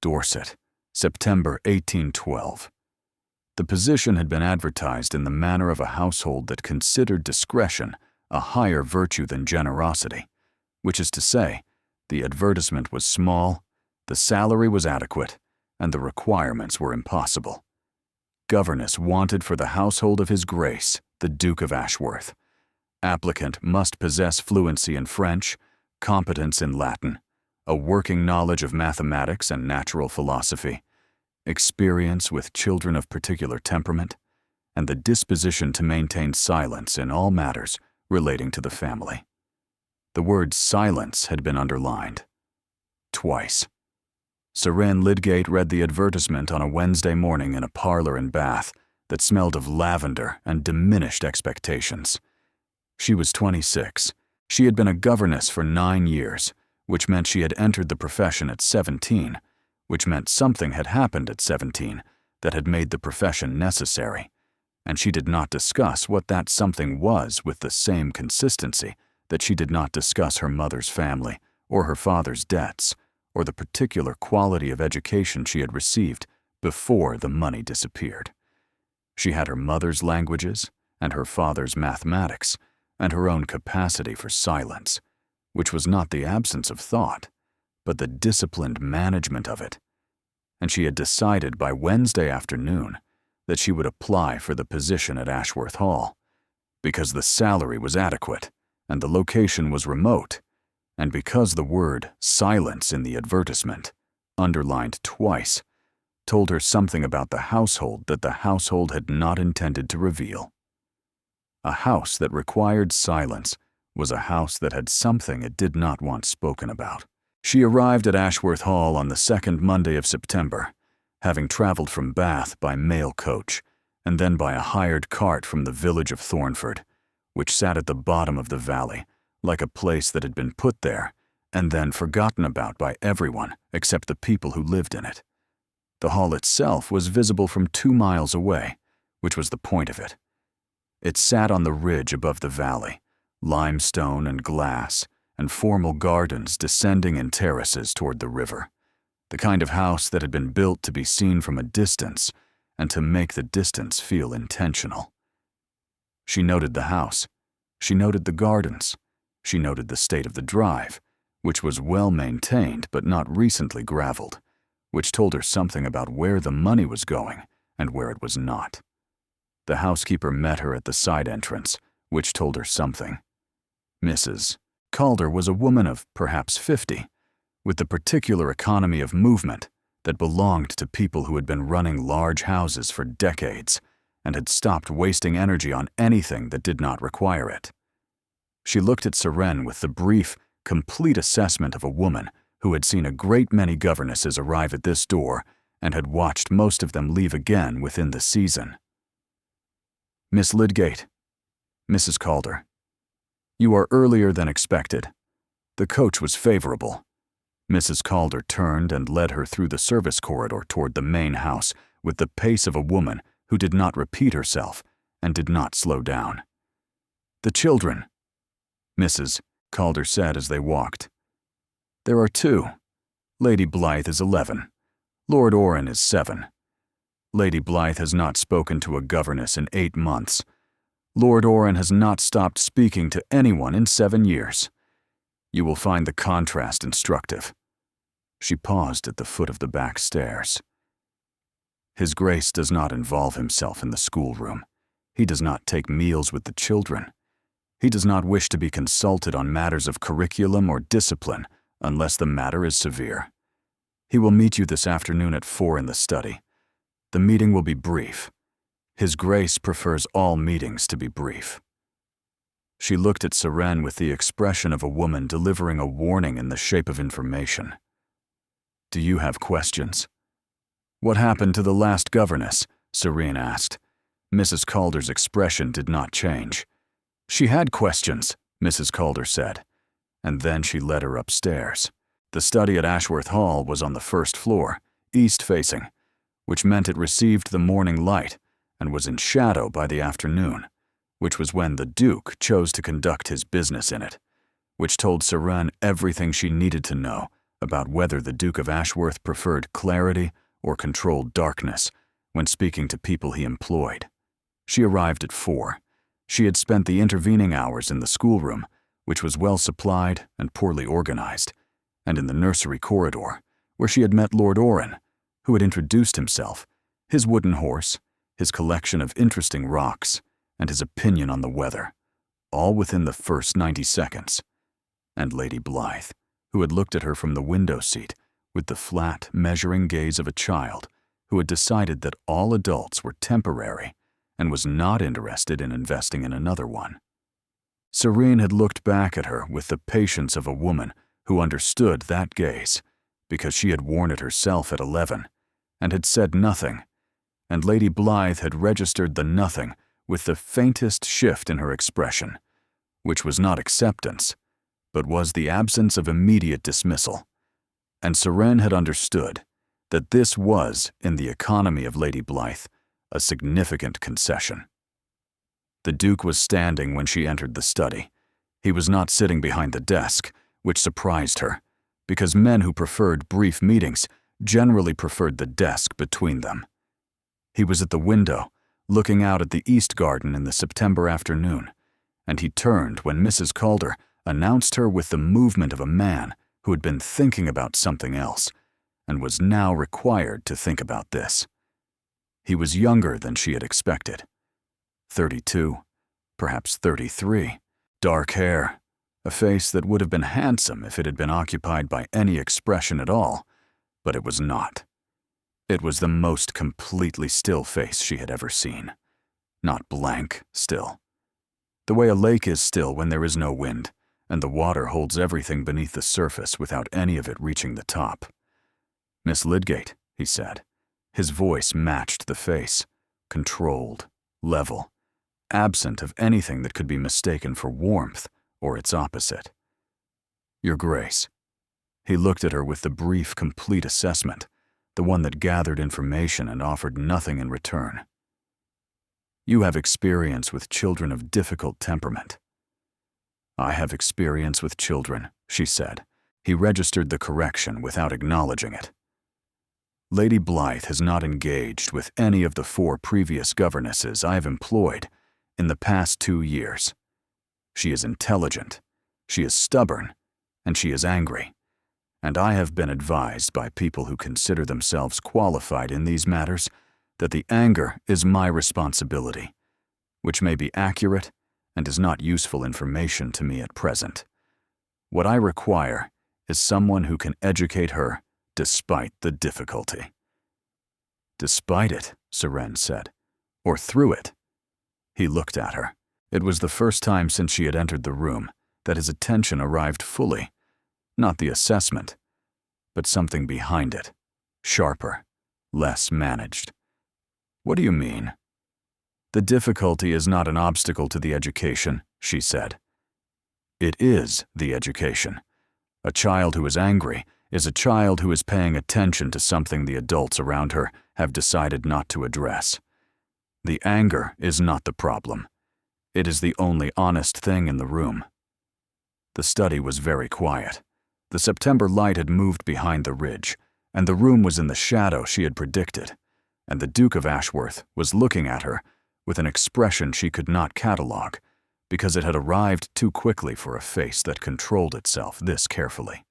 Dorset, September 1812. The position had been advertised in the manner of a household that considered discretion a higher virtue than generosity, which is to say, the advertisement was small, the salary was adequate, and the requirements were impossible. Governess wanted for the household of His Grace, the Duke of Ashworth. Applicant must possess fluency in French, competence in Latin, a working knowledge of mathematics and natural philosophy, experience with children of particular temperament, and the disposition to maintain silence in all matters relating to the family. The word silence had been underlined. Twice. Sir Anne Lydgate read the advertisement on a Wednesday morning in a parlor in Bath that smelled of lavender and diminished expectations. She was 26. She had been a governess for 9 years, which meant she had entered the profession at 17, which meant something had happened at 17 that had made the profession necessary, and she did not discuss what that something was with the same consistency that she did not discuss her mother's family or her father's debts or the particular quality of education she had received before the money disappeared. She had her mother's languages and her father's mathematics and her own capacity for silence, which was not the absence of thought, but the disciplined management of it. And she had decided by Wednesday afternoon that she would apply for the position at Ashworth Hall, because the salary was adequate and the location was remote, and because the word silence in the advertisement, underlined twice, told her something about the household that the household had not intended to reveal. A house that required silence was a house that had something it did not want spoken about. She arrived at Ashworth Hall on the second Monday of September, having traveled from Bath by mail coach and then by a hired cart from the village of Thornford, which sat at the bottom of the valley, like a place that had been put there and then forgotten about by everyone except the people who lived in it. The hall itself was visible from 2 miles away, which was the point of it. It sat on the ridge above the valley, limestone and glass, and formal gardens descending in terraces toward the river, the kind of house that had been built to be seen from a distance and to make the distance feel intentional. She noted the house, she noted the gardens, she noted the state of the drive, which was well maintained but not recently graveled, which told her something about where the money was going and where it was not. The housekeeper met her at the side entrance, which told her something. Mrs. Calder was a woman of perhaps 50, with the particular economy of movement that belonged to people who had been running large houses for decades and had stopped wasting energy on anything that did not require it. She looked at Sir Anne with the brief, complete assessment of a woman who had seen a great many governesses arrive at this door and had watched most of them leave again within the season. Miss Lydgate, Mrs. Calder, you are earlier than expected. The coach was favorable. Mrs. Calder turned and led her through the service corridor toward the main house with the pace of a woman who did not repeat herself and did not slow down. The children, Mrs. Calder said as they walked. There are 2. Lady Blythe is 11. Lord Orrin is 7. Lady Blythe has not spoken to a governess in 8 months. Lord Orrin has not stopped speaking to anyone in 7 years. You will find the contrast instructive. She paused at the foot of the back stairs. His Grace does not involve himself in the schoolroom. He does not take meals with the children. He does not wish to be consulted on matters of curriculum or discipline unless the matter is severe. He will meet you this afternoon at 4 in the study. The meeting will be brief. His Grace prefers all meetings to be brief. She looked at Sir Anne with the expression of a woman delivering a warning in the shape of information. Do you have questions? What happened to the last governess? Sir Anne asked. Mrs. Calder's expression did not change. She had questions, Mrs. Calder said, and then she led her upstairs. The study at Ashworth Hall was on the first floor, east-facing, which meant it received the morning light and was in shadow by the afternoon, which was when the Duke chose to conduct his business in it, which told Sir Anne everything she needed to know about whether the Duke of Ashworth preferred clarity or controlled darkness when speaking to people he employed. She arrived at 4. She had spent the intervening hours in the schoolroom, which was well supplied and poorly organized, and in the nursery corridor, where she had met Lord Orrin, who had introduced himself, his wooden horse, his collection of interesting rocks, and his opinion on the weather, all within the first 90 seconds. And Lady Blythe, who had looked at her from the window seat with the flat, measuring gaze of a child who had decided that all adults were temporary and was not interested in investing in another one. Serene had looked back at her with the patience of a woman who understood that gaze, because she had worn it herself at 11, and had said nothing, and Lady Blythe had registered the nothing with the faintest shift in her expression, which was not acceptance, but was the absence of immediate dismissal. And Serene had understood that this was, in the economy of Lady Blythe, a significant concession. The Duke was standing when she entered the study. He was not sitting behind the desk, which surprised her, because men who preferred brief meetings generally preferred the desk between them. He was at the window, looking out at the East Garden in the September afternoon, and he turned when Mrs. Calder announced her with the movement of a man who had been thinking about something else, and was now required to think about this. He was younger than she had expected. 32, perhaps 33, dark hair, a face that would have been handsome if it had been occupied by any expression at all, but it was not. It was the most completely still face she had ever seen. Not blank, still. The way a lake is still when there is no wind, and the water holds everything beneath the surface without any of it reaching the top. "Miss Lydgate," he said. His voice matched the face, controlled, level, absent of anything that could be mistaken for warmth or its opposite. "Your Grace." He looked at her with the brief, complete assessment, the one that gathered information and offered nothing in return. "You have experience with children of difficult temperament." "I have experience with children," she said. He registered the correction without acknowledging it. "Lady Blythe has not engaged with any of the 4 previous governesses I have employed in the past 2 years. She is intelligent, she is stubborn, and she is angry. And I have been advised by people who consider themselves qualified in these matters that the anger is my responsibility, which may be accurate and is not useful information to me at present. What I require is someone who can educate her despite the difficulty." "Despite it," Serene said, "or through it." He looked at her. It was the first time since she had entered the room that his attention arrived fully. Not the assessment, but something behind it, sharper, less managed. "What do you mean?" "The difficulty is not an obstacle to the education," she said. "It is the education. A child who is angry is a child who is paying attention to something the adults around her have decided not to address. The anger is not the problem. It is the only honest thing in the room." The study was very quiet. The September light had moved behind the ridge, and the room was in the shadow she had predicted, and the Duke of Ashworth was looking at her with an expression she could not catalogue, because it had arrived too quickly for a face that controlled itself this carefully.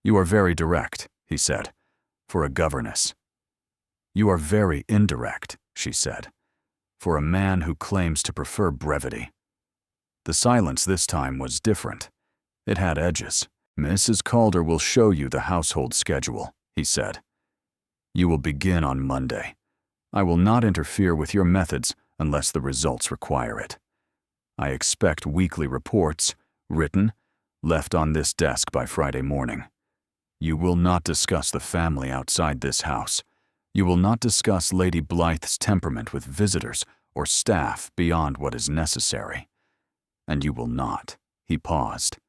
"You are very direct," he said, "for a governess." "You are very indirect," she said, "for a man who claims to prefer brevity." The silence this time was different. It had edges. "Mrs. Calder will show you the household schedule," he said. "You will begin on Monday. I will not interfere with your methods unless the results require it. I expect weekly reports, written, left on this desk by Friday morning. You will not discuss the family outside this house. You will not discuss Lady Blythe's temperament with visitors or staff beyond what is necessary. And you will not." He paused,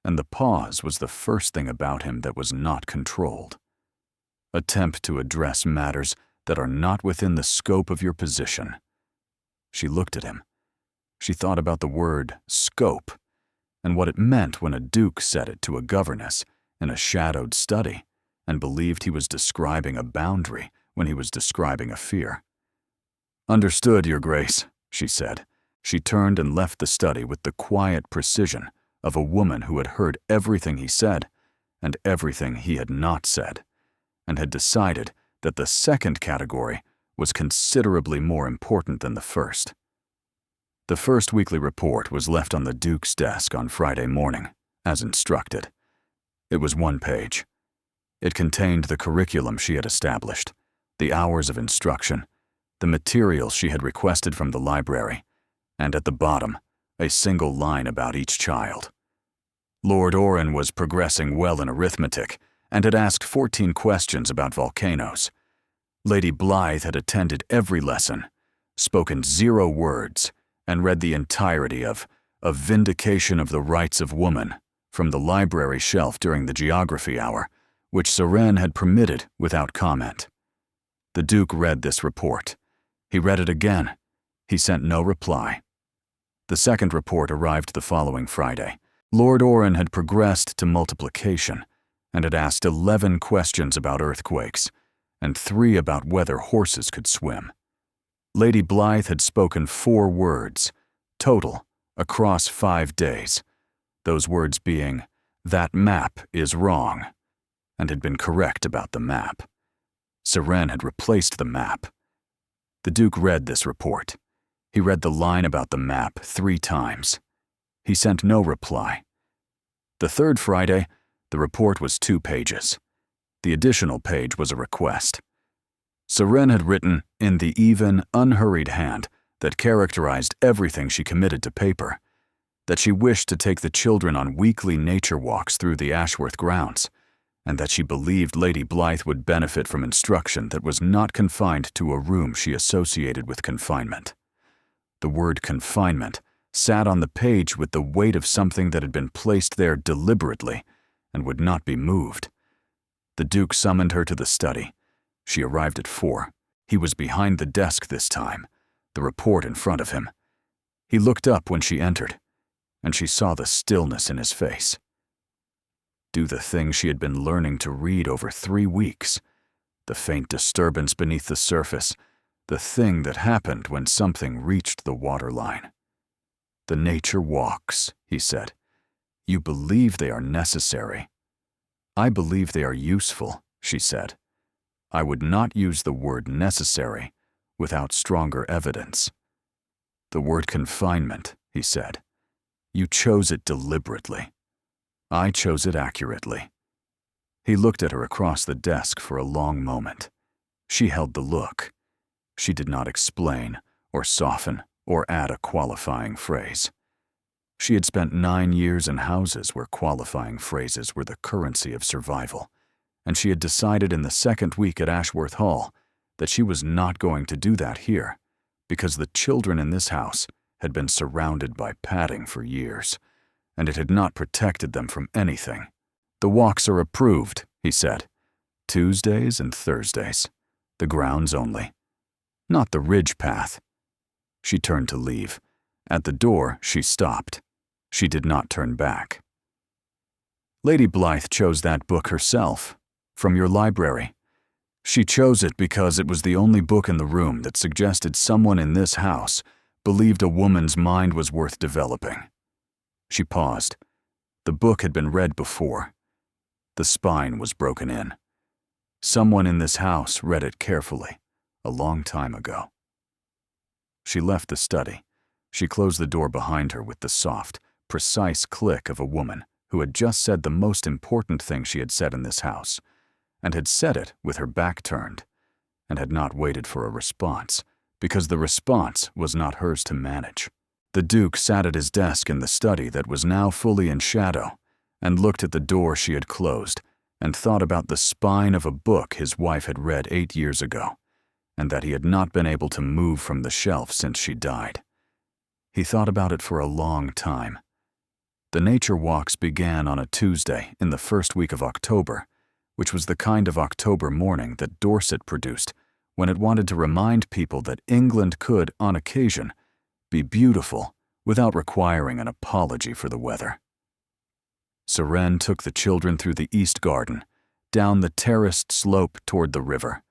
and the pause was the first thing about him that was not controlled. "Attempt to address matters that are not within the scope of your position." She looked at him. She thought about the word scope, and what it meant when a duke said it to a governess in a shadowed study, and believed he was describing a boundary when he was describing a fear. "Understood, Your Grace," she said. She turned and left the study with the quiet precision of a woman who had heard everything he said and everything he had not said, and had decided that the second category was considerably more important than the first. The first weekly report was left on the Duke's desk on Friday morning, as instructed. It was 1 page. It contained the curriculum she had established, the hours of instruction, the materials she had requested from the library, and at the bottom, a single line about each child. Lord Orrin was progressing well in arithmetic and had asked 14 questions about volcanoes. Lady Blythe had attended every lesson, spoken 0 words, and read the entirety of A Vindication of the Rights of Woman from the library shelf during the geography hour, which Seren had permitted without comment. The Duke read this report. He read it again. He sent no reply. The second report arrived the following Friday. Lord Orrin had progressed to multiplication and had asked 11 questions about earthquakes and 3 about whether horses could swim. Lady Blythe had spoken 4 words, total, across 5 days, those words being, "That map is wrong," and had been correct about the map. Seren had replaced the map. The Duke read this report. He read the line about the map 3 times. He sent no reply. The third Friday, the report was 2 pages. The additional page was a request. Seren had written, in the even, unhurried hand that characterized everything she committed to paper, that she wished to take the children on weekly nature walks through the Ashworth grounds, and that she believed Lady Blythe would benefit from instruction that was not confined to a room she associated with confinement. The word confinement sat on the page with the weight of something that had been placed there deliberately and would not be moved. The Duke summoned her to the study. She arrived at 4. He was behind the desk this time, the report in front of him. He looked up when she entered, and she saw the stillness in his face. Do the thing she had been learning to read over 3 weeks, the faint disturbance beneath the surface, the thing that happened when something reached the waterline. "The nature walks," he said. "You believe they are necessary." "I believe they are useful," she said. "I would not use the word necessary without stronger evidence." "The word confinement," he said. "You chose it deliberately. I chose it accurately." He looked at her across the desk for a long moment. She held the look. She did not explain, or soften, or add a qualifying phrase. She had spent 9 years in houses where qualifying phrases were the currency of survival, and she had decided in the second week at Ashworth Hall that she was not going to do that here, because the children in this house had been surrounded by padding for years, and it had not protected them from anything. "The walks are approved," he said. "Tuesdays and Thursdays. The grounds only. Not the ridge path." She turned to leave. At the door, she stopped. She did not turn back. "Lady Blythe chose that book herself, from your library. She chose it because it was the only book in the room that suggested someone in this house believed a woman's mind was worth developing." She paused. The book had been read before. The spine was broken in. Someone in this house read it carefully, a long time ago. She left the study. She closed the door behind her with the soft, precise click of a woman who had just said the most important thing she had said in this house, and had said it with her back turned, and had not waited for a response, because the response was not hers to manage. The Duke sat at his desk in the study that was now fully in shadow, and looked at the door she had closed, and thought about the spine of a book his wife had read 8 years ago, and that he had not been able to move from the shelf since she died. He thought about it for a long time. The nature walks began on a Tuesday in the first week of October, which was the kind of October morning that Dorset produced when it wanted to remind people that England could, on occasion, be beautiful without requiring an apology for the weather. Seren took the children through the east garden, down the terraced slope toward the river,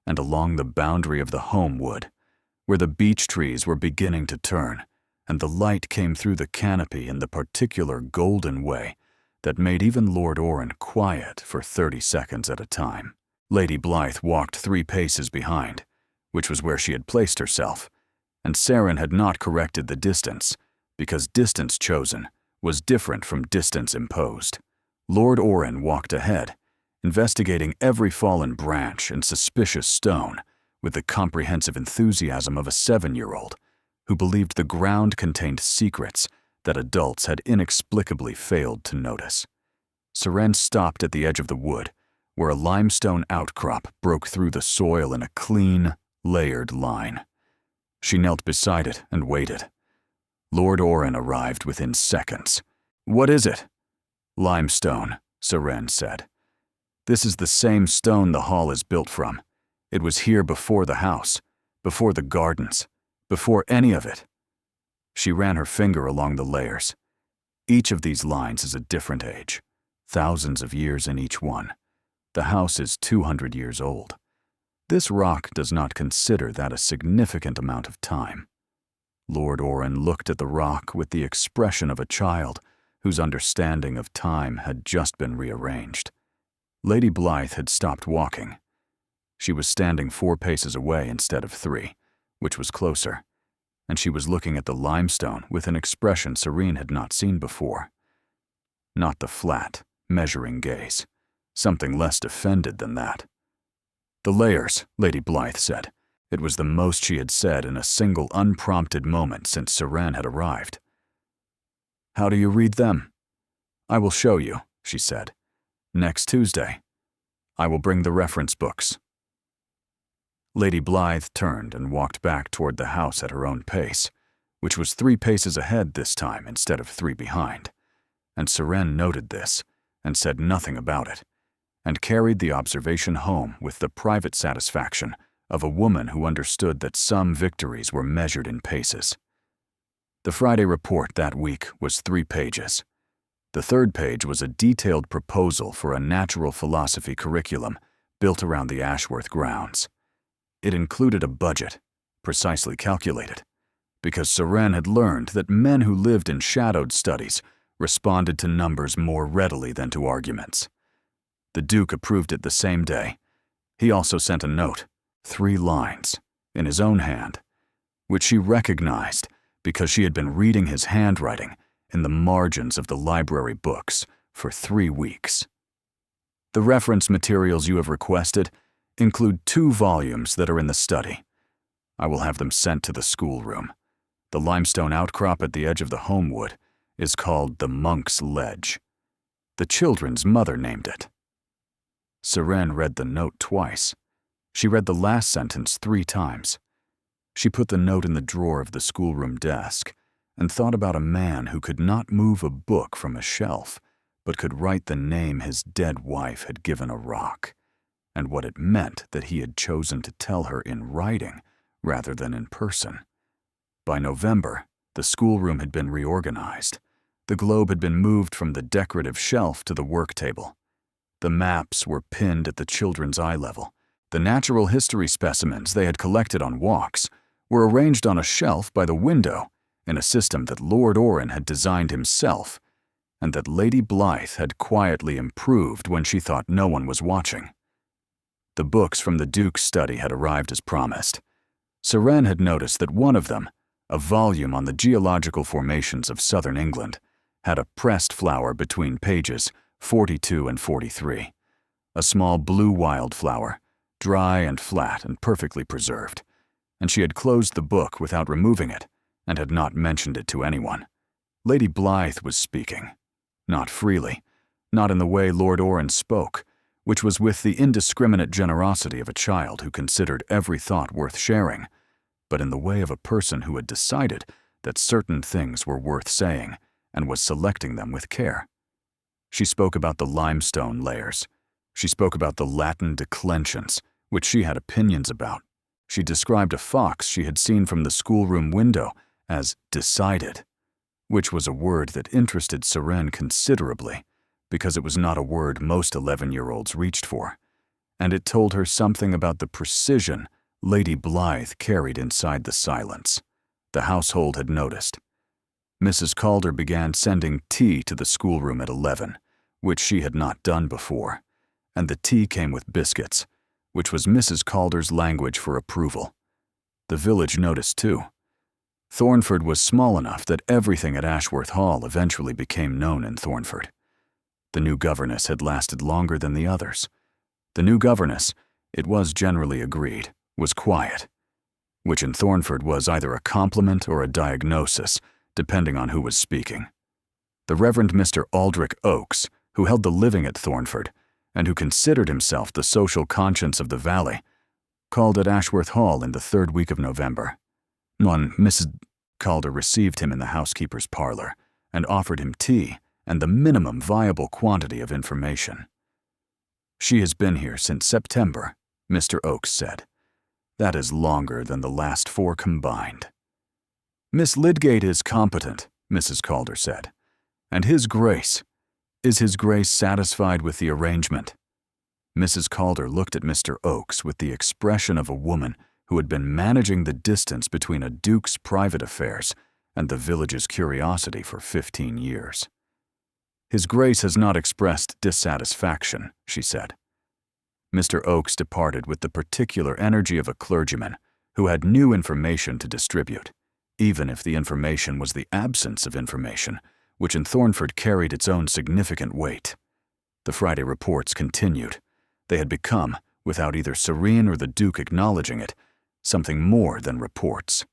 and along the boundary of the home wood, where the beech trees were beginning to turn, and the light came through the canopy in the particular golden way that made even Lord Oran quiet for 30 seconds at a time. Lady Blythe walked 3 paces behind, which was where she had placed herself, and Seren had not corrected the distance, because distance chosen was different from distance imposed. Lord Oran walked ahead, investigating every fallen branch and suspicious stone with the comprehensive enthusiasm of a 7-year-old who believed the ground contained secrets that adults had inexplicably failed to notice. Seren stopped at the edge of the wood, where a limestone outcrop broke through the soil in a clean, layered line. She knelt beside it and waited. Lord Oran arrived within seconds. "What is it?" "Limestone," Seren said. "This is the same stone the hall is built from. It was here before the house, before the gardens, before any of it." She ran her finger along the layers. Each of these lines is a different age, thousands of years in each one. The house is 200 years old. This rock does not consider that a significant amount of time. Lord Oran looked at the rock with the expression of a child whose understanding of time had just been rearranged. Lady Blythe had stopped walking. She was standing 4 paces away instead of 3, which was closer, and she was looking at the limestone with an expression Seren had not seen before. Not the flat, measuring gaze, something less offended than that. "The layers," Lady Blythe said. It was the most she had said in a single unprompted moment since Seren had arrived. "How do you read them?" "I will show you," she said. "Next Tuesday. I will bring the reference books." Lady Blythe turned and walked back toward the house at her own pace, which was 3 paces ahead this time instead of 3 behind. And Seren noted this and said nothing about it, and carried the observation home with the private satisfaction of a woman who understood that some victories were measured in paces. The Friday report that week was 3 pages. The 3rd page was a detailed proposal for a natural philosophy curriculum built around the Ashworth grounds. It included a budget, precisely calculated, because Seren had learned that men who lived in shadowed studies responded to numbers more readily than to arguments. The Duke approved it the same day. He also sent a note, 3 lines, in his own hand, which she recognized because she had been reading his handwriting in the margins of the library books for 3 weeks. "The reference materials you have requested include 2 volumes that are in the study. I will have them sent to the schoolroom. The limestone outcrop at the edge of the home wood is called the Monk's Ledge. The children's mother named it." Seren read the note twice. She read the last sentence 3 times. She put the note in the drawer of the schoolroom desk and thought about a man who could not move a book from a shelf, but could write the name his dead wife had given a rock, and what it meant that he had chosen to tell her in writing rather than in person. By November, the schoolroom had been reorganized. The globe had been moved from the decorative shelf to the work table. The maps were pinned at the children's eye level. The natural history specimens they had collected on walks were arranged on a shelf by the window in a system that Lord Oran had designed himself, and that Lady Blythe had quietly improved when she thought no one was watching. The books from the Duke's study had arrived as promised. Seren had noticed that one of them, a volume on the geological formations of southern England, had a pressed flower between pages 42 and 43, a small blue wildflower, dry and flat and perfectly preserved, and she had closed the book without removing it and had not mentioned it to anyone. Lady Blythe was speaking, not freely, not in the way Lord Oran spoke, which was with the indiscriminate generosity of a child who considered every thought worth sharing, but in the way of a person who had decided that certain things were worth saying and was selecting them with care. She spoke about the limestone layers. She spoke about the Latin declensions, which she had opinions about. She described a fox she had seen from the schoolroom window as decided, which was a word that interested Seren considerably, because it was not a word most 11-year-olds reached for, and it told her something about the precision Lady Blythe carried inside the silence. The household had noticed. Mrs. Calder began sending tea to the schoolroom at 11, which she had not done before, and the tea came with biscuits, which was Mrs. Calder's language for approval. The village noticed too. Thornford was small enough that everything at Ashworth Hall eventually became known in Thornford. The new governess had lasted longer than the others. The new governess, it was generally agreed, was quiet, which in Thornford was either a compliment or a diagnosis, depending on who was speaking. The Reverend Mr. Aldrich Oakes, who held the living at Thornford, and who considered himself the social conscience of the valley, called at Ashworth Hall in the 3rd week of November. When Mrs. Calder received him in the housekeeper's parlor and offered him tea and the minimum viable quantity of information. "She has been here since September," Mr. Oakes said. "That is longer than the last 4 combined." "Miss Lydgate is competent," Mrs. Calder said. "And His Grace, is His Grace satisfied with the arrangement?" Mrs. Calder looked at Mr. Oakes with the expression of a woman who had been managing the distance between a duke's private affairs and the village's curiosity for 15 years. "His Grace has not expressed dissatisfaction," she said. Mr. Oakes departed with the particular energy of a clergyman who had new information to distribute, even if the information was the absence of information, which in Thornford carried its own significant weight. The Friday reports continued. They had become, without either Serene or the Duke acknowledging it, something more than reports.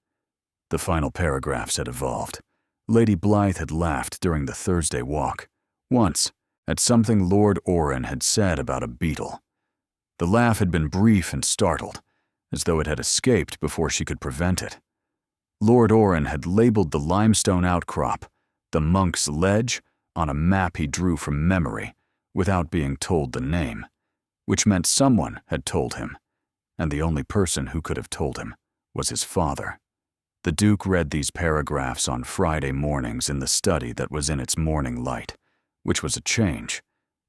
The final paragraphs had evolved. Lady Blythe had laughed during the Thursday walk, once, at something Lord Orrin had said about a beetle. The laugh had been brief and startled, as though it had escaped before she could prevent it. Lord Orrin had labeled the limestone outcrop, the Monk's Ledge, on a map he drew from memory, without being told the name, which meant someone had told him, and the only person who could have told him was his father. The Duke read these paragraphs on Friday mornings in the study that was in its morning light, which was a change,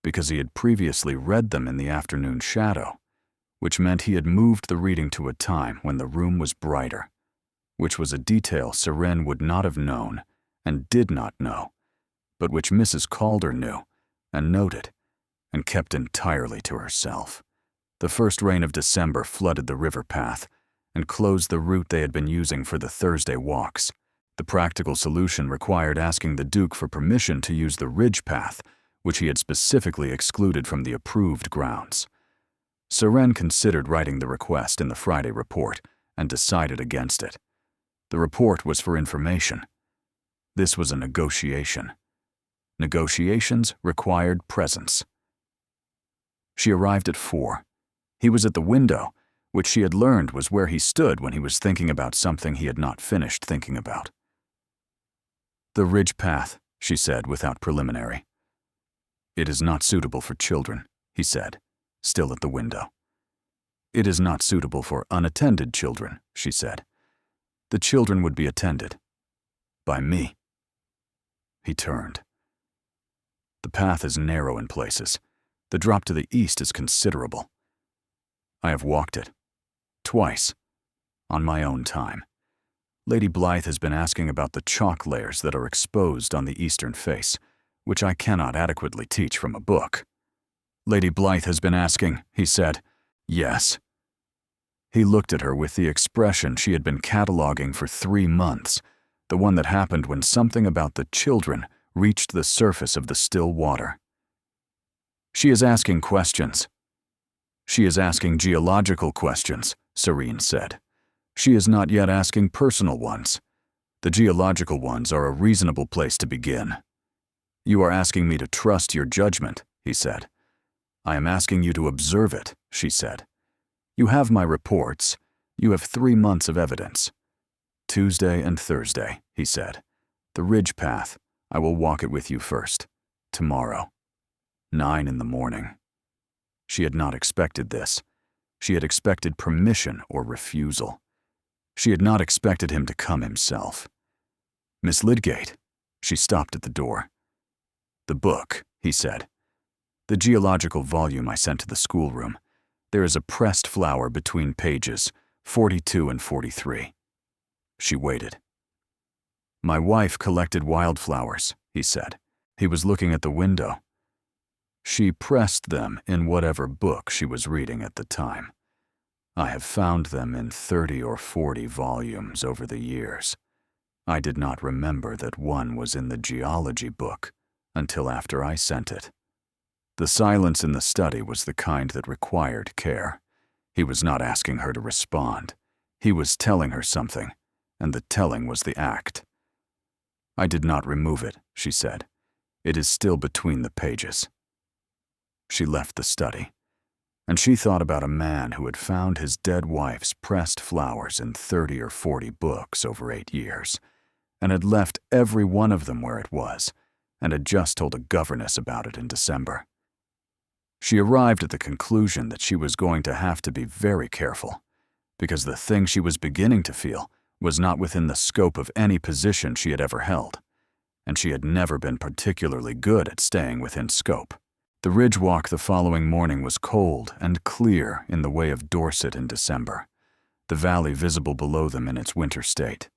because he had previously read them in the afternoon shadow, which meant he had moved the reading to a time when the room was brighter, which was a detail Serene would not have known and did not know, but which Mrs. Calder knew and noted and kept entirely to herself. The first rain of December flooded the river path and closed the route they had been using for the Thursday walks. The practical solution required asking the Duke for permission to use the ridge path, which he had specifically excluded from the approved grounds. Serene considered writing the request in the Friday report and decided against it. The report was for information. This was a negotiation. Negotiations required presence. She arrived at 4. He was at the window, which she had learned was where he stood when he was thinking about something he had not finished thinking about. "The ridge path," she said without preliminary. "It is not suitable for children," he said, still at the window. "It is not suitable for unattended children," she said. "The children would be attended. By me." He turned. "The path is narrow in places. The drop to the east is considerable. I have walked it. Twice. On my own time. Lady Blythe has been asking about the chalk layers that are exposed on the eastern face, which I cannot adequately teach from a book." "Lady Blythe has been asking," he said. "Yes." He looked at her with the expression she had been cataloging for 3 months, the one that happened when something about the children reached the surface of the still water. "She is asking questions." "She is asking geological questions," Serene said. "She is not yet asking personal ones. The geological ones are a reasonable place to begin." "You are asking me to trust your judgment," he said. "I am asking you to observe it," she said. "You have my reports. You have 3 months of evidence." "Tuesday and Thursday," he said. "The ridge path. I will walk it with you first. Tomorrow. 9 in the morning." She had not expected this. She had expected permission or refusal. She had not expected him to come himself. "Miss Lydgate." She stopped at the door. "The book," he said. The geological volume I sent to the schoolroom. There is a pressed flower between pages 42 and 43. She waited. My wife collected wildflowers, he said. He was looking at the window. She pressed them in whatever book she was reading at the time. I have found them in 30 or 40 volumes over the years. I did not remember that one was in the geology book until after I sent it. The silence in the study was the kind that required care. He was not asking her to respond. He was telling her something, and the telling was the act. I did not remove it, she said. It is still between the pages. She left the study, and she thought about a man who had found his dead wife's pressed flowers in 30 or 40 books over 8 years, and had left every one of them where it was, and had just told a governess about it in December. She arrived at the conclusion that she was going to have to be very careful, because the thing she was beginning to feel was not within the scope of any position she had ever held, and she had never been particularly good at staying within scope. The ridge walk the following morning was cold and clear in the way of Dorset in December, the valley visible below them in its winter state,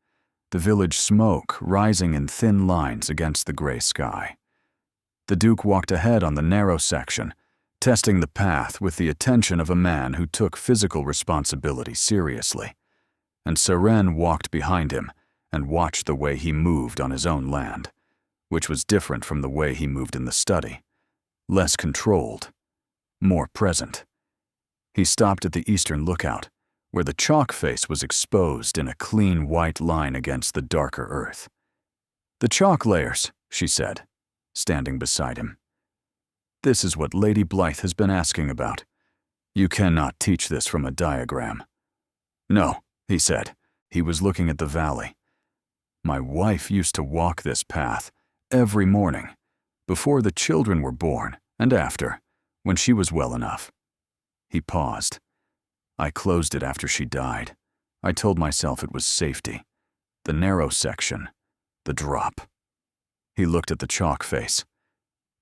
the village smoke rising in thin lines against the gray sky. The Duke walked ahead on the narrow section, testing the path with the attention of a man who took physical responsibility seriously, and Seren walked behind him and watched the way he moved on his own land, which was different from the way he moved in the study, less controlled, more present. He stopped at the eastern lookout, where the chalk face was exposed in a clean white line against the darker earth. "The chalk layers," she said, standing beside him. "This is what Lady Blythe has been asking about. You cannot teach this from a diagram." "No," he said. He was looking at the valley. "My wife used to walk this path every morning, before the children were born and after, when she was well enough." He paused. "I closed it after she died. I told myself it was safety. The narrow section, the drop." He looked at the chalk face.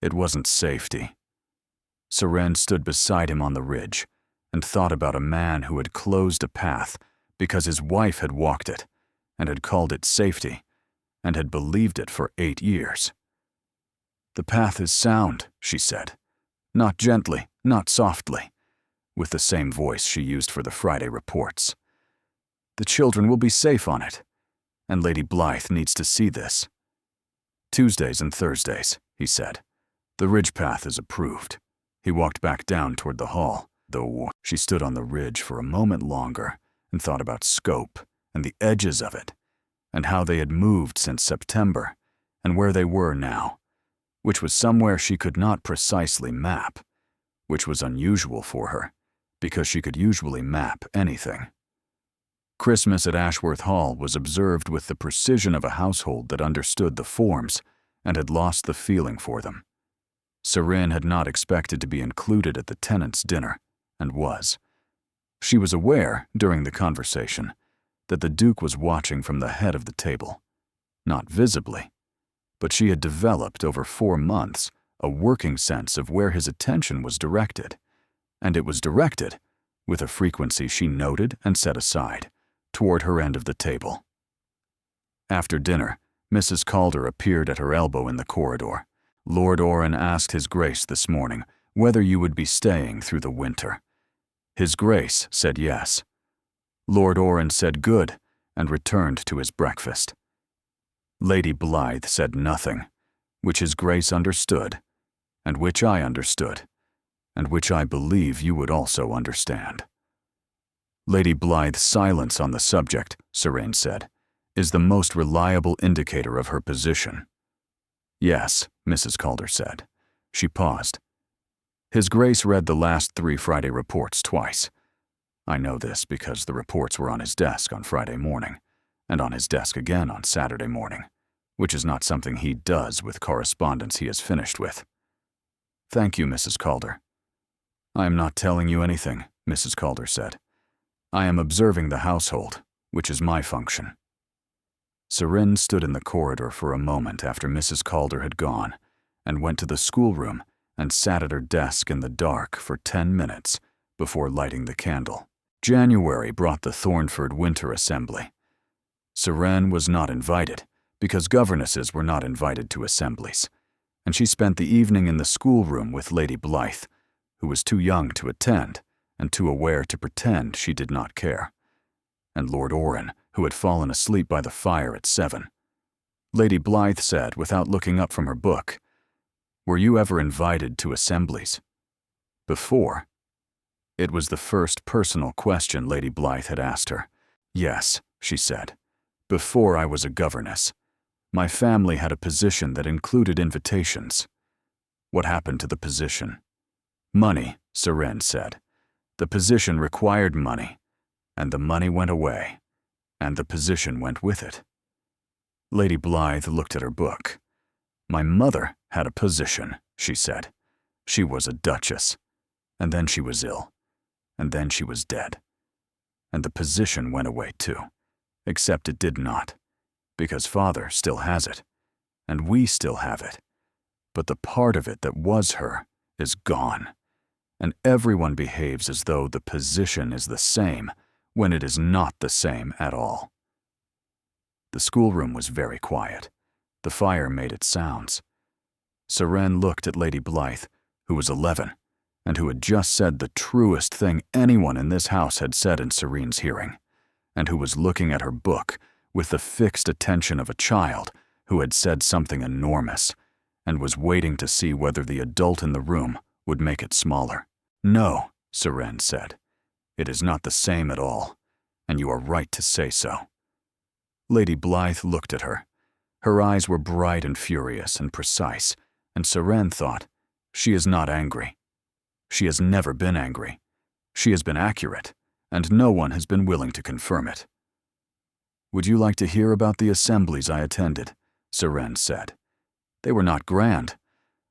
It wasn't safety. Seren stood beside him on the ridge and thought about a man who had closed a path because his wife had walked it and had called it safety and had believed it for 8 years. "The path is sound," she said. Not gently, not softly, with the same voice she used for the Friday reports. "The children will be safe on it, and Lady Blythe needs to see this." "Tuesdays and Thursdays," he said. "The ridge path is approved." He walked back down toward the hall, though she stood on the ridge for a moment longer and thought about scope and the edges of it, and how they had moved since September, and where they were now, which was somewhere she could not precisely map, which was unusual for her, because she could usually map anything. Christmas at Ashworth Hall was observed with the precision of a household that understood the forms and had lost the feeling for them. Seren had not expected to be included at the tenants' dinner, and was. She was aware, during the conversation, that the Duke was watching from the head of the table. Not visibly, but she had developed over 4 months a working sense of where his attention was directed, and it was directed, with a frequency she noted and set aside, toward her end of the table. After dinner, Mrs. Calder appeared at her elbow in the corridor. "Lord Orrin asked His Grace this morning whether you would be staying through the winter. His Grace said yes. Lord Orrin said good and returned to his breakfast. Lady Blythe said nothing, which His Grace understood, and which I understood, and which I believe you would also understand." "Lady Blythe's silence on the subject," Seren said, "is the most reliable indicator of her position." "Yes," Mrs. Calder said. She paused. "His Grace read the last 3 Friday reports twice. I know this because the reports were on his desk on Friday morning, and on his desk again on Saturday morning, which is not something he does with correspondence he has finished with." "Thank you, Mrs. Calder." "I am not telling you anything," Mrs. Calder said. "I am observing the household, which is my function." Seren stood in the corridor for a moment after Mrs. Calder had gone, and went to the schoolroom and sat at her desk in the dark for 10 minutes before lighting the candle. January brought the Thornford Winter Assembly. Seren was not invited because governesses were not invited to assemblies, and she spent the evening in the schoolroom with Lady Blythe, who was too young to attend and too aware to pretend she did not care, and Lord Orrin, who had fallen asleep by the fire at 7. Lady Blythe said, without looking up from her book, "Were you ever invited to assemblies?" Before. It was the first personal question Lady Blythe had asked her. "Yes," she said. "Before I was a governess. My family had a position that included invitations." "What happened to the position?" "Money," Seren said. "The position required money, and the money went away, and the position went with it." Lady Blythe looked at her book. "My mother had a position," she said. "She was a duchess, and then she was ill, and then she was dead. And the position went away too, except it did not, because Father still has it, and we still have it. But the part of it that was her is gone, and everyone behaves as though the position is the same when it is not the same at all." The schoolroom was very quiet. The fire made its sounds. Seren looked at Lady Blythe, who was 11, and who had just said the truest thing anyone in this house had said in Serene's hearing, and who was looking at her book with the fixed attention of a child who had said something enormous, and was waiting to see whether the adult in the room would make it smaller. "No," Seren said. "It is not the same at all, and you are right to say so." Lady Blythe looked at her. Her eyes were bright and furious and precise, and Seren thought, "She is not angry. She has never been angry. She has been accurate, and no one has been willing to confirm it." "Would you like to hear about the assemblies I attended?" Seren said. "They were not grand,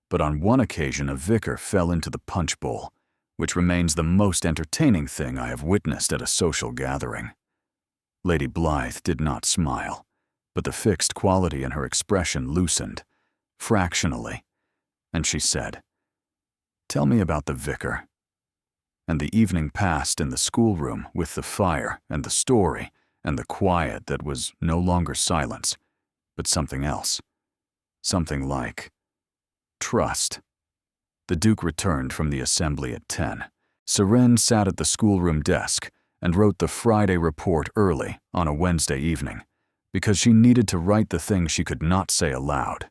but on one occasion a vicar fell into the punch bowl, which remains the most entertaining thing I have witnessed at a social gathering." Lady Blythe did not smile, but the fixed quality in her expression loosened, fractionally, and she said, "Tell me about the vicar." And the evening passed in the schoolroom with the fire and the story and the quiet that was no longer silence, but something else. Something like trust. The Duke returned from the assembly at 10. Seren sat at the schoolroom desk and wrote the Friday report early on a Wednesday evening, because she needed to write the thing she could not say aloud,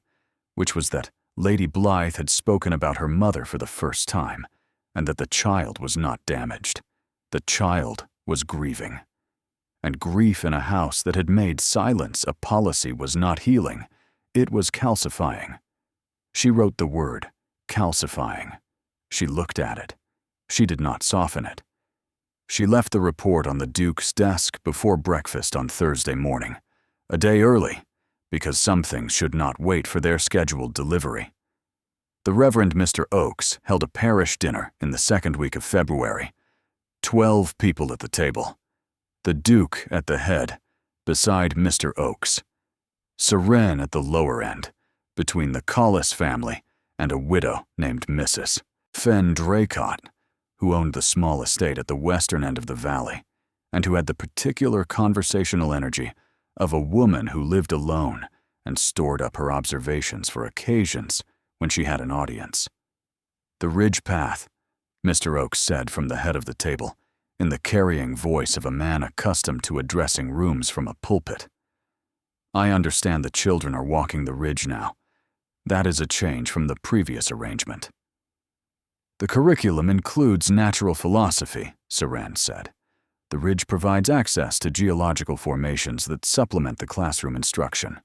which was that Lady Blythe had spoken about her mother for the first time, and that the child was not damaged. The child was grieving. And grief in a house that had made silence a policy was not healing, it was calcifying. She wrote the word, calcifying. She looked at it. She did not soften it. She left the report on the Duke's desk before breakfast on Thursday morning, a day early, because some things should not wait for their scheduled delivery. The Reverend Mr. Oakes held a parish dinner in the second week of February. 12 people at the table. The Duke at the head, beside Mr. Oakes. Seren at the lower end, between the Coldest family and a widow named Mrs. Fen Draycott, who owned the small estate at the western end of the valley, and who had the particular conversational energy of a woman who lived alone and stored up her observations for occasions when she had an audience. "The Ridge Path," Mr. Oakes said from the head of the table, in the carrying voice of a man accustomed to addressing rooms from a pulpit. "I understand the children are walking the ridge now. That is a change from the previous arrangement." "The curriculum includes natural philosophy," Seren said. "The ridge provides access to geological formations that supplement the classroom instruction."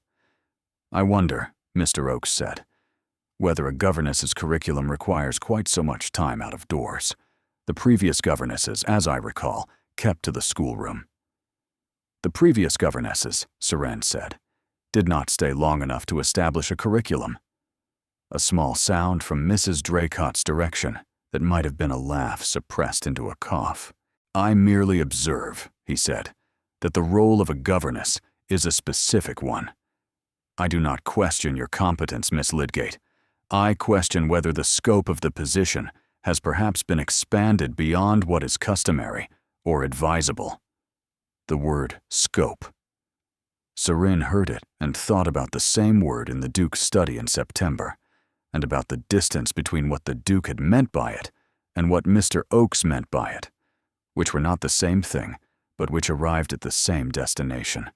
"I wonder," Mr. Oakes said, "whether a governess's curriculum requires quite so much time out of doors. The previous governesses, as I recall, kept to the schoolroom." "The previous governesses," Seren said, "did not stay long enough to establish a curriculum." A small sound from Mrs. Draycott's direction that might have been a laugh suppressed into a cough. "I merely observe," he said, "that the role of a governess is a specific one. I do not question your competence, Miss Lydgate. I question whether the scope of the position has perhaps been expanded beyond what is customary or advisable. The word scope. Serin heard it and thought about the same word in the Duke's study in September, and about the distance between what the Duke had meant by it and what Mr. Oakes meant by it, which were not the same thing, but which arrived at the same destination,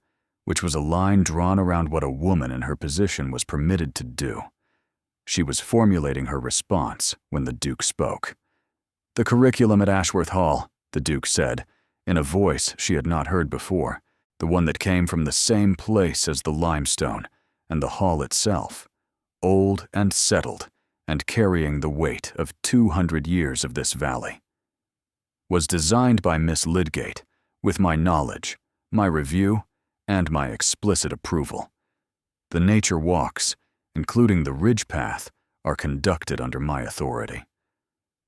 which was a line drawn around what a woman in her position was permitted to do. She was formulating her response when the Duke spoke. "The curriculum at Ashworth Hall," the Duke said, in a voice she had not heard before, the one that came from the same place as the limestone and the hall itself, old and settled and carrying the weight of 200 years of this valley, "was designed by Miss Lydgate, with my knowledge, my review, and my explicit approval. The nature walks, including the ridge path, are conducted under my authority.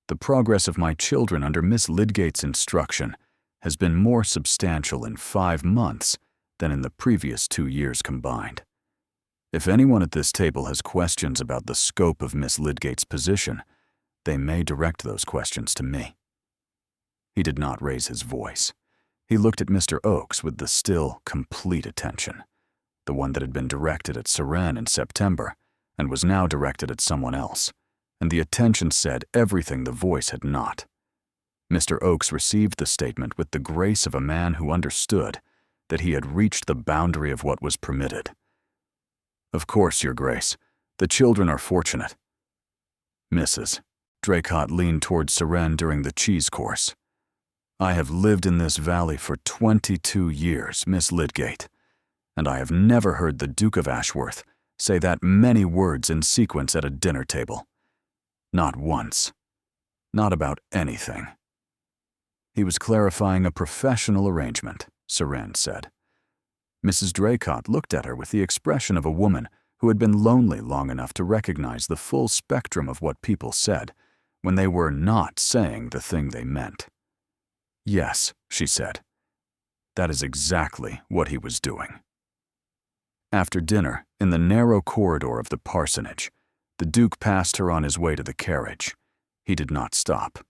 The progress of my children under Miss Lydgate's instruction has been more substantial in 5 months than in the previous 2 years combined. If anyone at this table has questions about the scope of Miss Lydgate's position, they may direct those questions to me." He did not raise his voice. He looked at Mr. Oakes with the still, complete attention, the one that had been directed at Serin in September and was now directed at someone else, and the attention said everything the voice had not. Mr. Oakes received the statement with the grace of a man who understood that he had reached the boundary of what was permitted. "Of course, Your Grace. The children are fortunate." "Mrs." Draycott leaned toward Serin during the cheese course. "I have lived in this valley for 22 years, Miss Lydgate, and I have never heard the Duke of Ashworth say that many words in sequence at a dinner table. Not once. Not about anything." "He was clarifying a professional arrangement," Serin said. Mrs. Draycott looked at her with the expression of a woman who had been lonely long enough to recognize the full spectrum of what people said when they were not saying the thing they meant. "Yes," she said. "That is exactly what he was doing." After dinner, in the narrow corridor of the parsonage, the Duke passed her on his way to the carriage. He did not stop.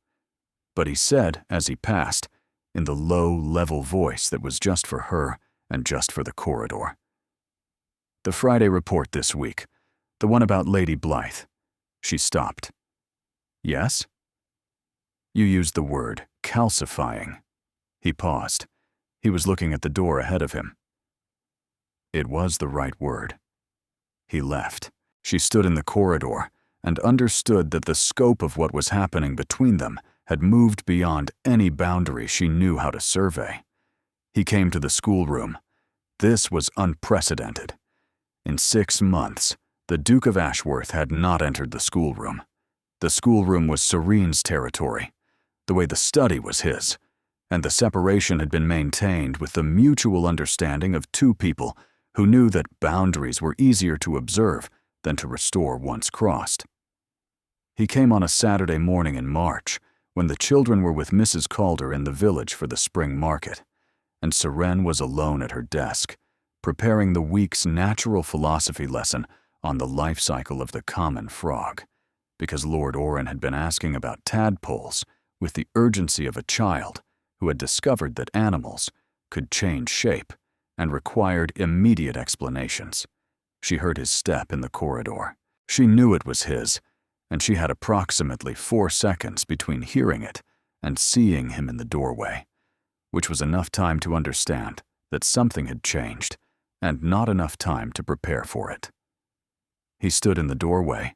But he said, as he passed, in the low, level voice that was just for her and just for the corridor, "The Friday report this week, the one about Lady Blythe." She stopped. "Yes?" "You used the word calcifying." He paused. He was looking at the door ahead of him. It was the right word. He left. She stood in the corridor and understood that the scope of what was happening between them had moved beyond any boundary she knew how to survey. He came to the schoolroom. This was unprecedented. In 6 months, the Duke of Ashworth had not entered the schoolroom. The schoolroom was Serin's territory, the way the study was his, and the separation had been maintained with the mutual understanding of 2 people who knew that boundaries were easier to observe than to restore once crossed. He came on a Saturday morning in March, when the children were with Mrs. Calder in the village for the spring market, and Serin was alone at her desk, preparing the week's natural philosophy lesson on the life cycle of the common frog, because Lord Orrin had been asking about tadpoles with the urgency of a child who had discovered that animals could change shape and required immediate explanations. She heard his step in the corridor. She knew it was his, and she had approximately 4 seconds between hearing it and seeing him in the doorway, which was enough time to understand that something had changed, and not enough time to prepare for it. He stood in the doorway.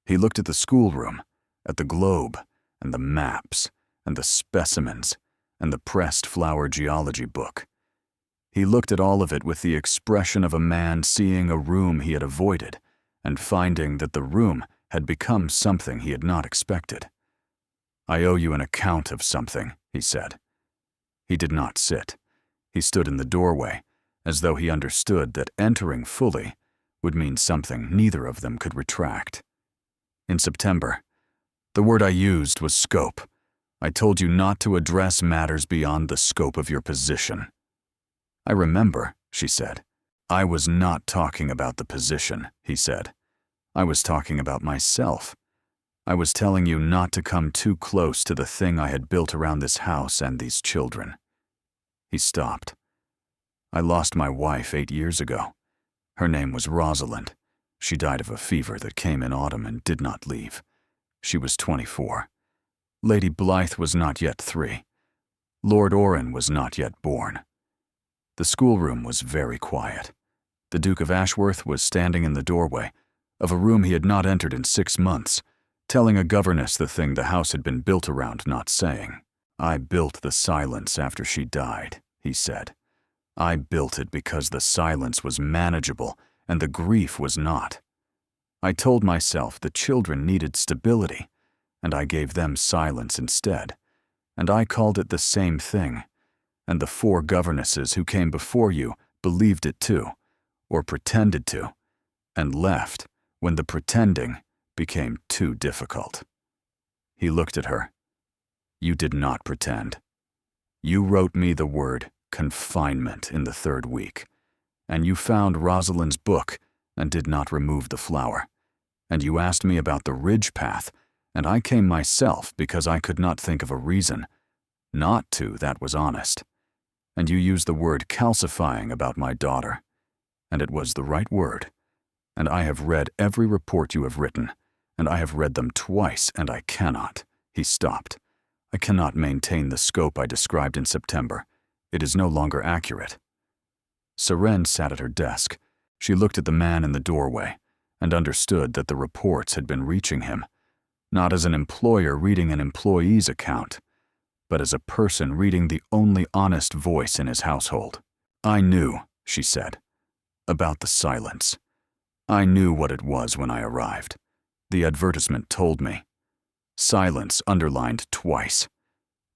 He looked at the schoolroom, at the globe, and the maps, and the specimens, and the pressed flower geology book. He looked at all of it with the expression of a man seeing a room he had avoided and finding that the room had become something he had not expected. "I owe you an account of something," he said. He did not sit. He stood in the doorway, as though he understood that entering fully would mean something neither of them could retract. "In September, the word I used was scope. I told you not to address matters beyond the scope of your position." "I remember," she said. "I was not talking about the position," he said. I was talking about myself. I was telling you not to come too close to the thing I had built around this house and these children." He stopped. "I lost my wife 8 years ago. Her name was Rosalind. She died of a fever that came in autumn and did not leave. She was 24. Lady Blythe was not yet 3. Lord Orrin was not yet born. The schoolroom was very quiet. The Duke of Ashworth was standing in the doorway of a room he had not entered in 6 months, telling a governess the thing the house had been built around not saying. "I built the silence after she died," he said. "I built it because the silence was manageable and the grief was not. I told myself the children needed stability, and I gave them silence instead. And I called it the same thing. And the 4 governesses who came before you believed it too, or pretended to, and left when the pretending became too difficult." He looked at her. "You did not pretend. You wrote me the word confinement in the 3rd week, and you found Rosalind's book and did not remove the flower. And you asked me about the ridge path, and I came myself because I could not think of a reason not to that was honest. And you used the word calcifying about my daughter, and it was the right word. And I have read every report you have written, and I have read them twice, and I cannot." He stopped. "I cannot maintain the scope I described in September. It is no longer accurate." Seren sat at her desk. She looked at the man in the doorway and understood that the reports had been reaching him, not as an employer reading an employee's account, but as a person reading the only honest voice in his household. "I knew," she said, "about the silence. I knew what it was when I arrived. The advertisement told me. Silence underlined twice.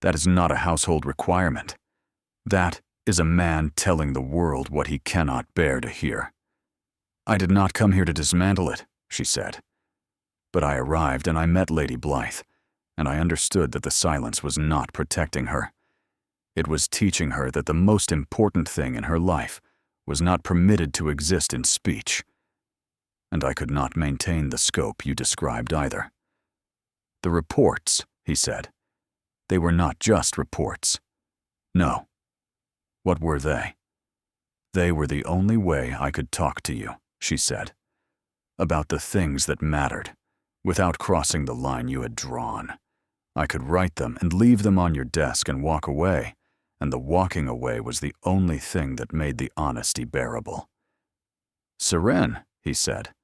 That is not a household requirement. That is a man telling the world what he cannot bear to hear. I did not come here to dismantle it," she said. "But I arrived and I met Lady Blythe, and I understood that the silence was not protecting her. It was teaching her that the most important thing in her life was not permitted to exist in speech. And I could not maintain the scope you described either." "The reports," he said. "They were not just reports." "No." "What were they?" "They were the only way I could talk to you," she said, "about the things that mattered, without crossing the line you had drawn. I could write them and leave them on your desk and walk away, and the walking away was the only thing that made the honesty bearable." "Seren," he said.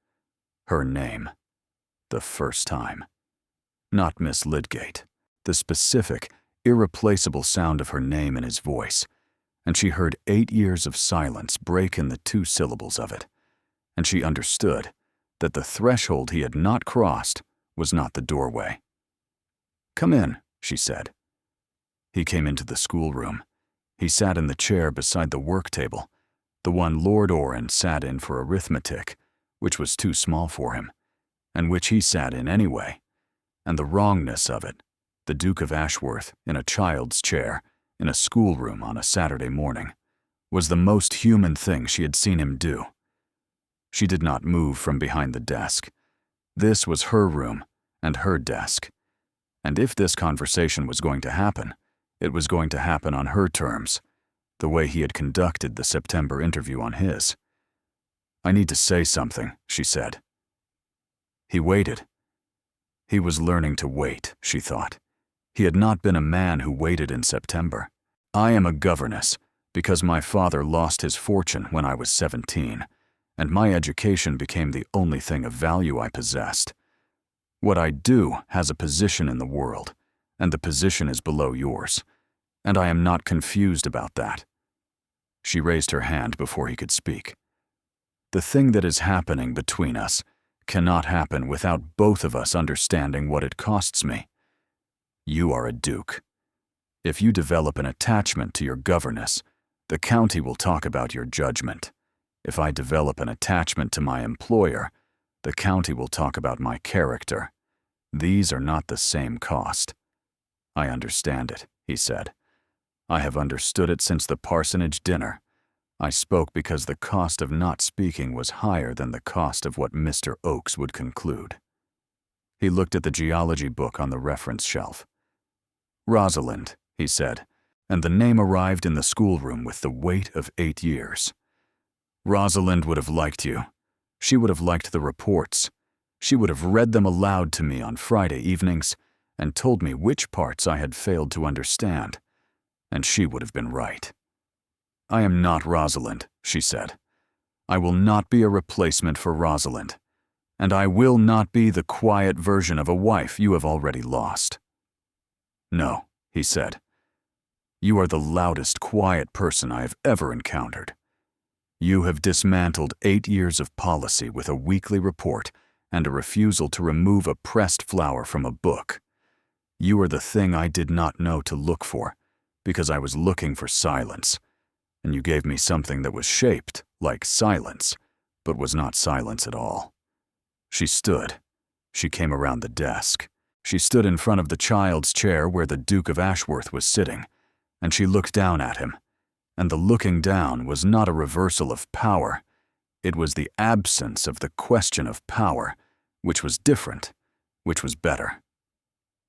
Her name. The first time. Not Miss Lydgate. The specific, irreplaceable sound of her name in his voice, and she heard 8 years of silence break in the 2 syllables of it, and she understood that the threshold he had not crossed was not the doorway. "Come in," she said. He came into the schoolroom. He sat in the chair beside the work table, the one Lord Orrin sat in for arithmetic, which was too small for him, and which he sat in anyway, and the wrongness of it, the Duke of Ashworth in a child's chair, in a schoolroom on a Saturday morning, was the most human thing she had seen him do. She did not move from behind the desk. This was her room and her desk. And if this conversation was going to happen, it was going to happen on her terms, the way he had conducted the September interview on his. "I need to say something," she said. He waited. He was learning to wait, she thought. He had not been a man who waited in September. "I am a governess because my father lost his fortune when I was 17, and my education became the only thing of value I possessed. What I do has a position in the world, and the position is below yours, and I am not confused about that." She raised her hand before he could speak. "The thing that is happening between us cannot happen without both of us understanding what it costs me. You are a duke. If you develop an attachment to your governess, the county will talk about your judgment. If I develop an attachment to my employer, the county will talk about my character. These are not the same cost." "I understand it," he said. "I have understood it since the parsonage dinner. I spoke because the cost of not speaking was higher than the cost of what Mr. Oakes would conclude. He looked at the geology book on the reference shelf. Rosalind, he said, and the name arrived in the schoolroom with the weight of 8 years. Rosalind would have liked you. She would have liked the reports. She would have read them aloud to me on Friday evenings and told me which parts I had failed to understand. And she would have been right. I am not Rosalind, she said. I will not be a replacement for Rosalind. And I will not be the quiet version of a wife you have already lost. No, he said. You are the loudest, quiet person I have ever encountered. You have dismantled 8 years of policy with a weekly report and a refusal to remove a pressed flower from a book. You are the thing I did not know to look for, because I was looking for silence, and you gave me something that was shaped like silence, but was not silence at all. She stood. She came around the desk. She stood in front of the child's chair where the Duke of Ashworth was sitting, and she looked down at him. And the looking down was not a reversal of power. It was the absence of the question of power, which was different, which was better.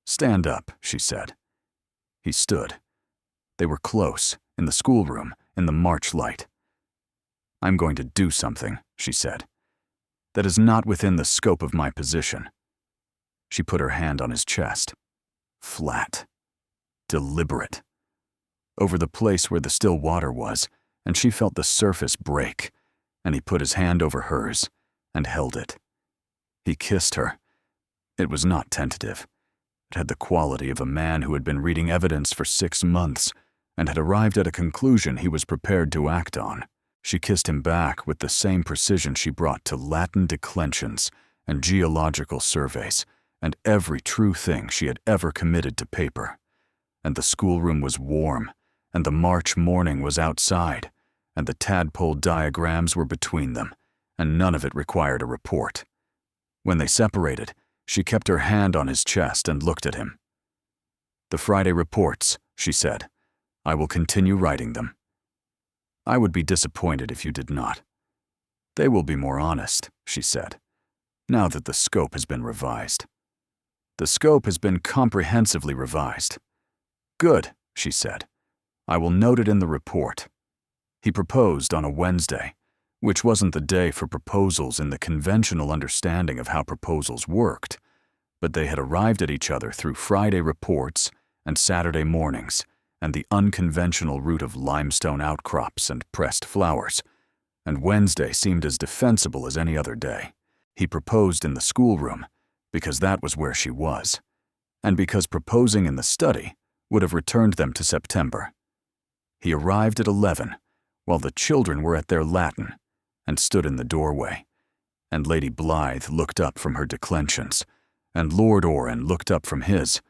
Stand up, she said. He stood. They were close, in the schoolroom, in the March light. I'm going to do something, she said. That is not within the scope of my position. She put her hand on his chest. Flat. Deliberate. Over the place where the still water was, and she felt the surface break, and he put his hand over hers and held it. He kissed her. It was not tentative. It had the quality of a man who had been reading evidence for 6 months and had arrived at a conclusion he was prepared to act on. She kissed him back with the same precision she brought to Latin declensions and geological surveys and every true thing she had ever committed to paper. And the schoolroom was warm, and the March morning was outside, and the tadpole diagrams were between them, and none of it required a report. When they separated, she kept her hand on his chest and looked at him. The Friday reports, she said. I will continue writing them. I would be disappointed if you did not. They will be more honest, she said, now that the scope has been revised. The scope has been comprehensively revised. Good, she said. I will note it in the report. He proposed on a Wednesday, which wasn't the day for proposals in the conventional understanding of how proposals worked, but they had arrived at each other through Friday reports and Saturday mornings and the unconventional route of limestone outcrops and pressed flowers, and Wednesday seemed as defensible as any other day. He proposed in the schoolroom because that was where she was, and because proposing in the study would have returned them to September. He arrived at 11, while the children were at their Latin, and stood in the doorway, and Lady Blythe looked up from her declensions, and Lord Orrin looked up from his,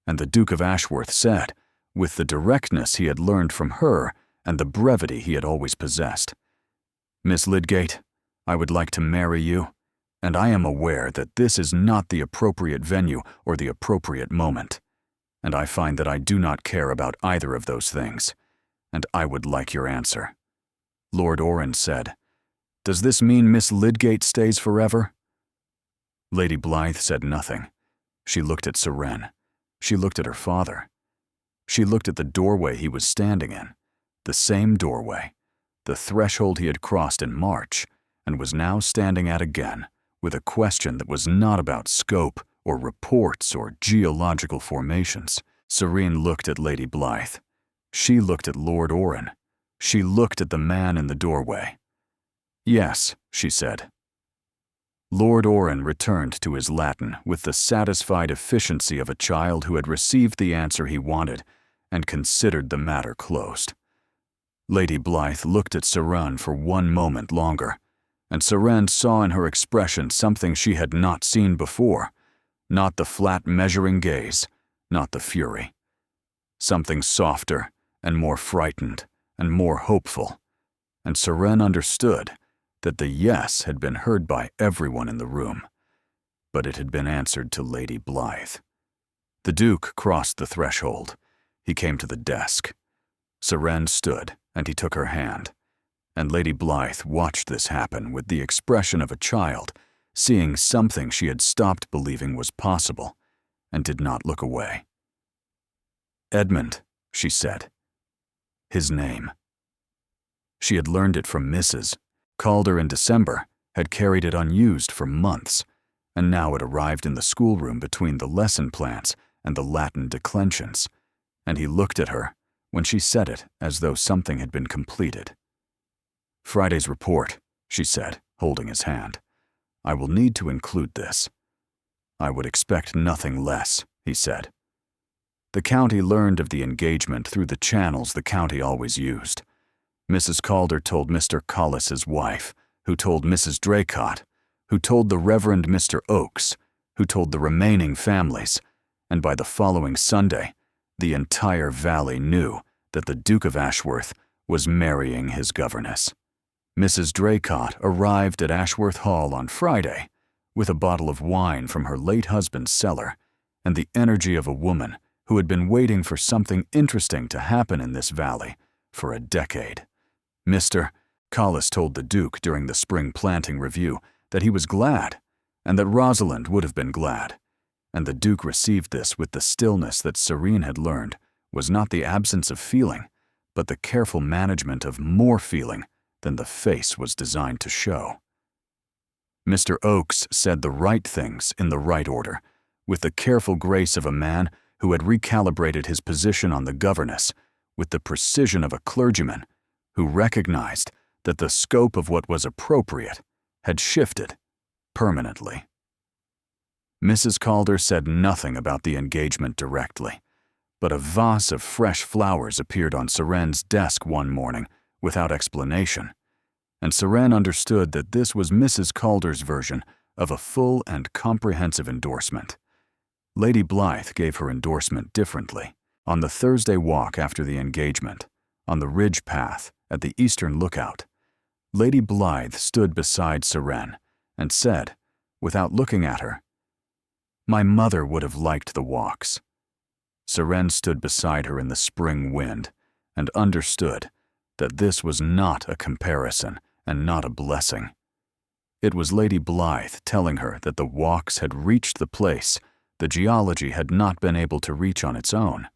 and the Duke of Ashworth said, with the directness he had learned from her and the brevity he had always possessed, Miss Lydgate, I would like to marry you, and I am aware that this is not the appropriate venue or the appropriate moment, and I find that I do not care about either of those things, and I would like your answer. Lord Orrin said, Does this mean Miss Lydgate stays forever? Lady Blythe said nothing. She looked at Sir Wren. She looked at her father. She looked at the doorway he was standing in, the same doorway, the threshold he had crossed in March, and was now standing at again, with a question that was not about scope or reports or geological formations. Serene looked at Lady Blythe. She looked at Lord Orrin. She looked at the man in the doorway. Yes, she said. Lord Orrin returned to his Latin with the satisfied efficiency of a child who had received the answer he wanted and considered the matter closed. Lady Blythe looked at Sir Wren for 1 moment longer, and Sir Wren saw in her expression something she had not seen before, not the flat measuring gaze, not the fury. Something softer and more frightened and more hopeful, and Sir Wren understood that the yes had been heard by everyone in the room, but it had been answered to Lady Blythe. The Duke crossed the threshold. He came to the desk. Sir Wren stood, and he took her hand. And Lady Blythe watched this happen with the expression of a child, seeing something she had stopped believing was possible, and did not look away. "Edmund," she said. His name. She had learned it from Mrs. Calder in December, had carried it unused for months, and now it arrived in the schoolroom between the lesson plans and the Latin declensions, and he looked at her when she said it as though something had been completed. "Friday's report," she said, holding his hand. "I will need to include this." "I would expect nothing less," he said. The county learned of the engagement through the channels the county always used. Mrs. Calder told Mr. Collis's wife, who told Mrs. Draycott, who told the Reverend Mr. Oakes, who told the remaining families, and by the following Sunday, the entire valley knew that the Duke of Ashworth was marrying his governess. Mrs. Draycott arrived at Ashworth Hall on Friday with a bottle of wine from her late husband's cellar and the energy of a woman who had been waiting for something interesting to happen in this valley for a decade. Mr. Collis told the Duke during the spring planting review that he was glad and that Rosalind would have been glad, and the Duke received this with the stillness that Serene had learned was not the absence of feeling, but the careful management of more feeling than the face was designed to show. Mr. Oakes said the right things in the right order, with the careful grace of a man who had recalibrated his position on the governess, with the precision of a clergyman who recognized that the scope of what was appropriate had shifted permanently. Mrs. Calder said nothing about the engagement directly, but a vase of fresh flowers appeared on Seren's desk one morning without explanation, and Seren understood that this was Mrs. Calder's version of a full and comprehensive endorsement. Lady Blythe gave her endorsement differently. On the Thursday walk after the engagement, on the ridge path at the eastern lookout, Lady Blythe stood beside Seren and said, without looking at her, "My mother would have liked the walks." Seren stood beside her in the spring wind and understood that this was not a comparison and not a blessing. It was Lady Blythe telling her that the walks had reached the place the geology had not been able to reach on its own,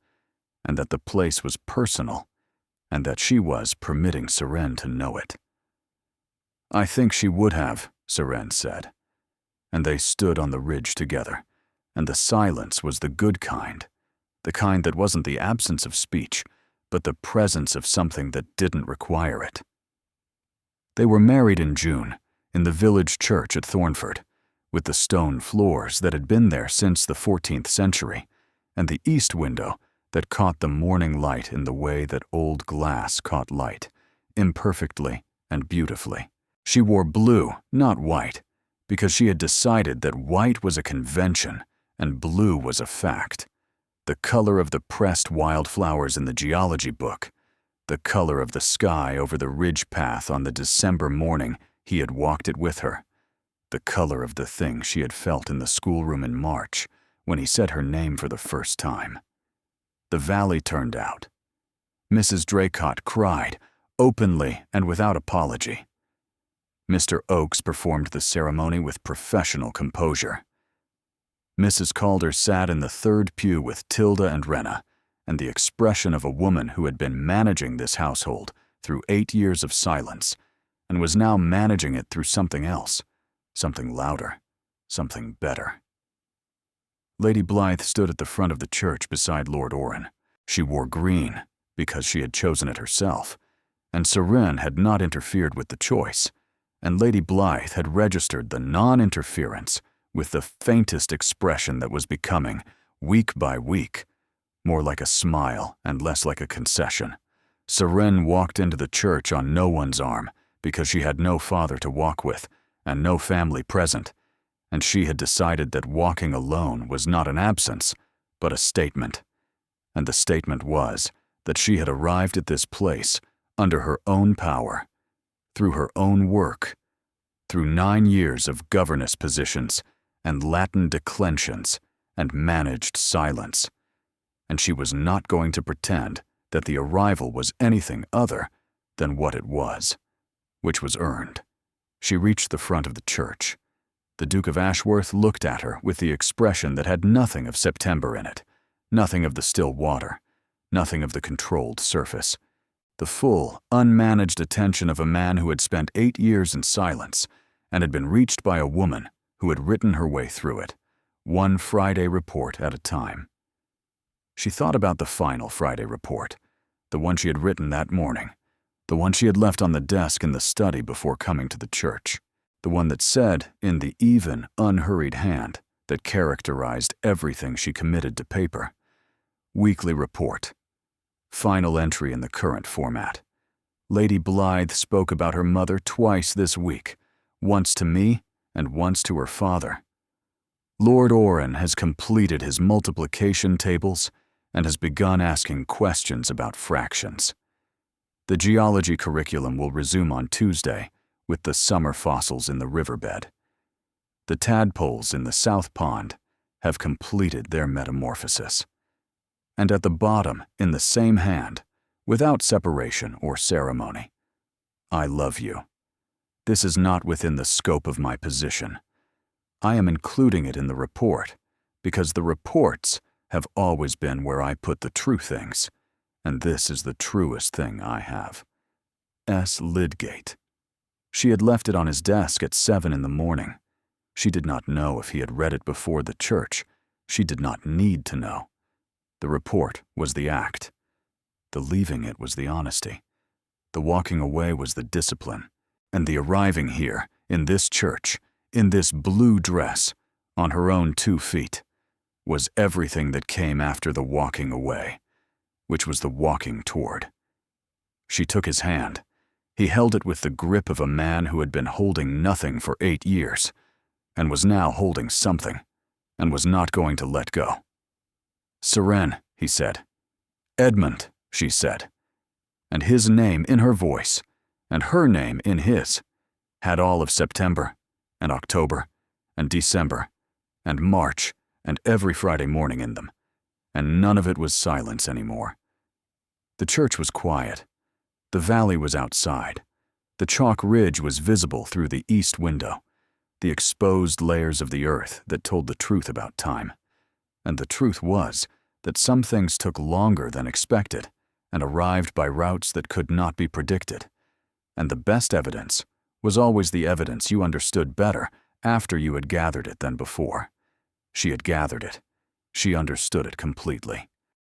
and that the place was personal, and that she was permitting Seren to know it. "I think she would have," Seren said, and they stood on the ridge together, and the silence was the good kind, the kind that wasn't the absence of speech, but the presence of something that didn't require it. They were married in June, in the village church at Thornford, with the stone floors that had been there since the 14th century, and the east window that caught the morning light in the way that old glass caught light, imperfectly and beautifully. She wore blue, not white, because she had decided that white was a convention and blue was a fact. The color of the pressed wildflowers in the geology book, the color of the sky over the ridge path on the December morning he had walked it with her, the color of the thing she had felt in the schoolroom in March when he said her name for the first time. The valley turned out. Mrs. Draycott cried, openly and without apology. Mr. Oakes performed the ceremony with professional composure. Mrs. Calder sat in the third pew with Tilda and Rena, and the expression of a woman who had been managing this household through 8 years of silence, and was now managing it through something else, something louder, something better. Lady Blythe stood at the front of the church beside Lord Orrin. She wore green, because she had chosen it herself, and Seren had not interfered with the choice, and Lady Blythe had registered the non-interference with the faintest expression that was becoming, week by week, more like a smile and less like a concession. Seren walked into the church on no one's arm because she had no father to walk with and no family present, and she had decided that walking alone was not an absence, but a statement. And the statement was that she had arrived at this place under her own power, through her own work, through 9 years of governess positions and Latin declensions and managed silence, and she was not going to pretend that the arrival was anything other than what it was. which was earned. She reached the front of the church. The Duke of Ashworth looked at her with the expression that had nothing of September in it, nothing of the still water, nothing of the controlled surface. The full, unmanaged attention of a man who had spent 8 years in silence and had been reached by a woman who had written her way through it, one Friday report at a time. She thought about the final Friday report, the one she had written that morning, the one she had left on the desk in the study before coming to the church, the one that said, in the even, unhurried hand that characterized everything she committed to paper, "Weekly report. Final entry in the current format. Lady Blythe spoke about her mother twice this week, once to me and once to her father. Lord Orrin has completed his multiplication tables and has begun asking questions about fractions. The geology curriculum will resume on Tuesday with the summer fossils in the riverbed. The tadpoles in the South Pond have completed their metamorphosis." And at the bottom, in the same hand, without separation or ceremony, "I love you. This is not within the scope of my position. I am including it in the report because the reports have always been where I put the true things, and this is the truest thing I have. S. Lydgate." She had left it on his desk at 7 in the morning. She did not know if he had read it before the church. She did not need to know. The report was the act. The leaving it was the honesty. The walking away was the discipline. And the arriving here, in this church, in this blue dress, on her own 2 feet, was everything that came after the walking away, which was the walking toward. She took his hand. He held it with the grip of a man who had been holding nothing for 8 years, and was now holding something, and was not going to let go. "Seren," he said. "Edmund," she said. And his name in her voice, and her name in his, had all of September, and October, and December, and March, and every Friday morning in them, and none of it was silence anymore. The church was quiet. The valley was outside. The chalk ridge was visible through the east window, the exposed layers of the earth that told the truth about time. And the truth was that some things took longer than expected and arrived by routes that could not be predicted. And the best evidence was always the evidence you understood better after you had gathered it than before. She had gathered it. She understood it completely.